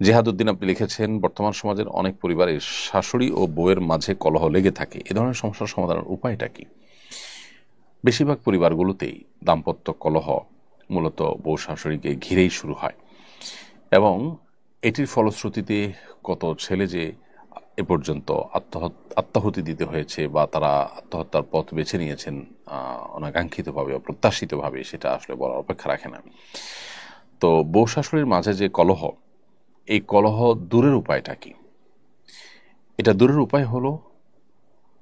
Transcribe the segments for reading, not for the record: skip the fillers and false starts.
জেহাদউদ্দিন আপনি লিখেছেন, বর্তমান সমাজের অনেক পরিবারে শাশুড়ি ও বউয়ের মাঝে কলহ লেগে থাকে। এ ধরনের সমস্যার সমাধানের উপায়টা কি? বেশিরভাগ পরিবারগুলোতেই দাম্পত্য কলহ মূলত বউ শাশুড়িকে ঘিরেই শুরু হয় এবং এটির ফলশ্রুতিতে কত ছেলে যে এ পর্যন্ত আত্মাহুতি দিতে হয়েছে বা তারা আত্মহত্যার পথ বেছে নিয়েছেন অনাকাঙ্ক্ষিতভাবে, অপ্রত্যাশিতভাবে, সেটা আসলে বলার অপেক্ষা রাখে না। তো বউ শাশুড়ির মাঝে যে কলহ, এই কলহ দূরের উপায়টা কি? এটা দূরের উপায় হলো,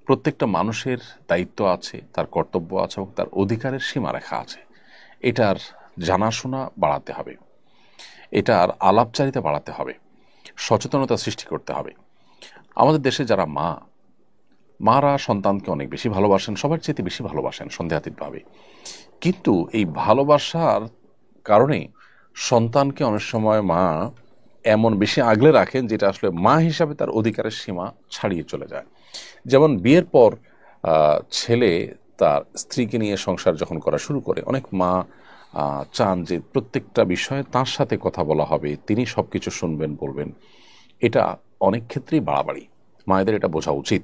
প্রত্যেকটা মানুষের দায়িত্ব আছে, তার কর্তব্য আছে এবং তার অধিকারের সীমারেখা আছে। এটার জানাশোনা বাড়াতে হবে, এটার আলাপচারিতা বাড়াতে হবে, সচেতনতা সৃষ্টি করতে হবে। আমাদের দেশে যারা মারা সন্তানকে অনেক বেশি ভালোবাসেন, সবার চেয়ে বেশি ভালোবাসেন সন্দেহাতীতভাবে। কিন্তু এই ভালোবাসার কারণে সন্তানকে অনেক সময় মা এমন বেশি আগলে রাখেন যেটা আসলে মা হিসাবে তার অধিকারের সীমা ছাড়িয়ে চলে যায়। যেমন বিয়ের পর ছেলে তার স্ত্রীকে নিয়ে সংসার যখন করা শুরু করে, অনেক মা চান যে প্রত্যেকটা বিষয়ে তার সাথে কথা বলা হবে, তিনি সব কিছু শুনবেন, বলবেন। এটা অনেক ক্ষেত্রেই বাড়াবাড়ি। মায়েদের এটা বোঝা উচিত।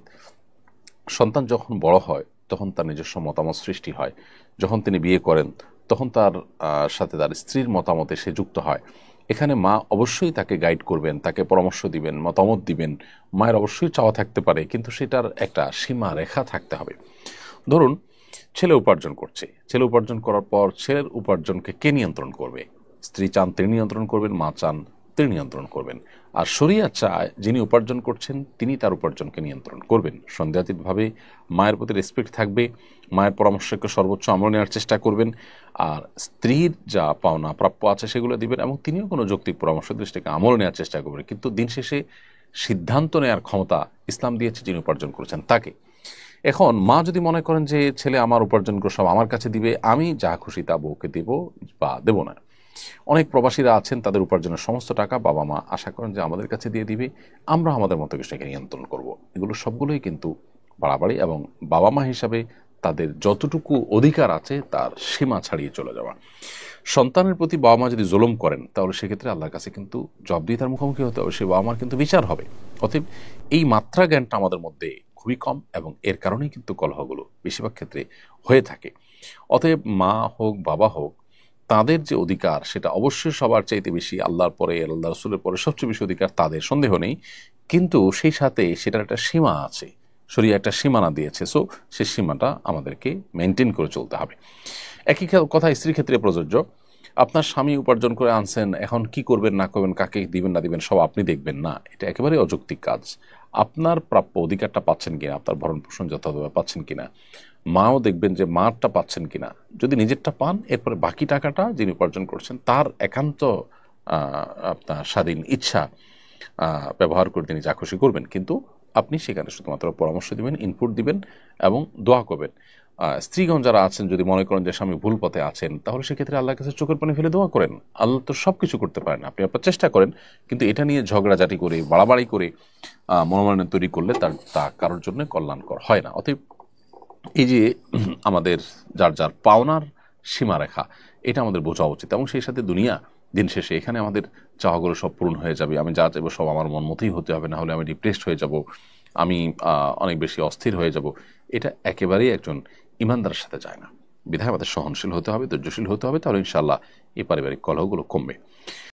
সন্তান যখন বড় হয় তখন তার নিজস্ব মতামত সৃষ্টি হয়। যখন তিনি বিয়ে করেন তখন তার সাথে তার স্ত্রীর মতামতে সে যুক্ত হয়। এখানে মা অবশ্যই তাকে গাইড করবেন, তাকে পরামর্শ দিবেন, মতামত দিবেন। মায়ের অবশ্যই চাওয়া থাকতে পারে, কিন্তু সেটার একটা সীমা রেখা থাকতে হবে। ধরুন, ছেলে উপার্জন করছে, ছেলে উপার্জন করার পর ছেলের উপার্জনকে কে নিয়ন্ত্রণ করবে? স্ত্রী চান তিনি নিয়ন্ত্রণ করবেন, মা চান তিনি নিয়ন্ত্রণ করবেন। আর শরিয়ত চায় যিনি উপার্জন করছেন তিনি তার উপার্জনকে নিয়ন্ত্রণ করবেন। সন্দেহাতীতভাবে মায়ের প্রতি রেসপেক্ট থাকবে, মায়ের পরামর্শকে সর্বোচ্চ আমল নেওয়ার চেষ্টা করবেন। আর স্ত্রীর যা পাওনা প্রাপ্য আছে সেগুলো দিবেন এবং তিনিও কোনো যৌক্তিক পরামর্শ দৃষ্টিকে আমল নেওয়ার চেষ্টা করবেন। কিন্তু দিন শেষে সিদ্ধান্ত নেওয়ার ক্ষমতা ইসলাম দিয়েছে যিনি উপার্জন করেছেন তাকে। এখন মা যদি মনে করেন যে ছেলে আমার উপার্জন করে সব আমার কাছে দিবে, আমি যা খুশি তা বউকে দেব বা দেব না। অনেক প্রবাসীরা আছেন, তাদের উপার্জনের সমস্ত টাকা বাবা মা আশা করেন যে আমাদের কাছে দিয়ে দিবে, আমরা আমাদের মতো কিছুকে নিয়ন্ত্রণ করব। এগুলো সবগুলোই কিন্তু বাড়াবাড়ি এবং বাবা মা হিসাবে তাদের যতটুকু অধিকার আছে তার সীমা ছাড়িয়ে চলে যাওয়া। সন্তানের প্রতি বাবা মা যদি জুলুম করেন তাহলে সেক্ষেত্রে আল্লাহর কাছে কিন্তু জবাবদিহিতার মুখোমুখি হতে হবে, সে বাবা মার কিন্তু বিচার হবে। অতএব এই মাত্রা জ্ঞানটা আমাদের মধ্যে খুবই কম এবং এর কারণেই কিন্তু কলহগুলো বেশিরভাগ ক্ষেত্রে হয়ে থাকে। অতএব মা হোক বাবা হোক, তাদের যে অধিকার সেটা অবশ্যই সবার চাইতে বেশি, আল্লাহর পরে, আল্লাহ রসুলের পরে সবচেয়ে বেশি অধিকার তাদের, সন্দেহ নেই। কিন্তু সেই সাথে সেটার একটা সীমা আছে, শরীয়ত একটা সীমানা দিয়েছে। সো সেই সীমাটা আমাদেরকে মেনটেন করে চলতে হবে। একই কথা স্ত্রীর ক্ষেত্রে প্রযোজ্য। আপনার স্বামী উপার্জন করে আনছেন, এখন কি করবেন না করবেন, কাকে দিবেন না দিবেন সব আপনি দেখবেন না, এটা একেবারে অযৌক্তিক কাজ। আপনার প্রাপ্য অধিকারটা পাচ্ছেন কিনা, আপনার ভরণ পোষণ যথাযথভাবে পাচ্ছেন কিনা, মাও দেখবেন যে মারটা পাচ্ছেন কিনা। যদি নিজেরটা পান, এরপরে বাকি টাকাটা যিনি উপার্জন করছেন তার একান্ত আপনার স্বাধীন ইচ্ছা ব্যবহার করে তিনি যা খুশি করবেন। কিন্তু আপনি সেখানে শুধুমাত্র পরামর্শ দিবেন, ইনপুট দিবেন এবং দোয়া করবেন। স্ত্রীগণ যারা আছেন যদি মনে করেন যে স্বামী ভুল পথে আছেন, তাহলে সেক্ষেত্রে আল্লাহর কাছে চোখের পানি ফেলে দোয়া করেন। আল্লাহ তো সব কিছু করতে পারেন, আপনি আপনার চেষ্টা করেন। কিন্তু এটা নিয়ে ঝগড়াঝাটি করে, বাড়াবাড়ি করে মনোমালিন্য তৈরি করলে তা কারোর জন্য কল্যাণকর হয় না। অতএব এই যে আমাদের যার যার পাওনার সীমারেখা, এটা আমাদের বোঝা উচিত। এবং সেই সাথে দুনিয়া দিন শেষে এখানে আমাদের চাওয়াগুলো সব পূরণ হয়ে যাবে, আমি যা চাইবো সব আমার মন মতোই হতে হবে, না হলে আমি ডিপ্রেসড হয়ে যাব, আমি অনেক বেশি অস্থির হয়ে যাব। এটা একেবারেই একজন ইমানদারের সাথে যায় না। বিধায় আমাদের সহনশীল হতে হবে, ধৈর্যশীল হতে হবে, তাহলে ইনশাআল্লাহ এই পারিবারিক কলহগুলো কমবে।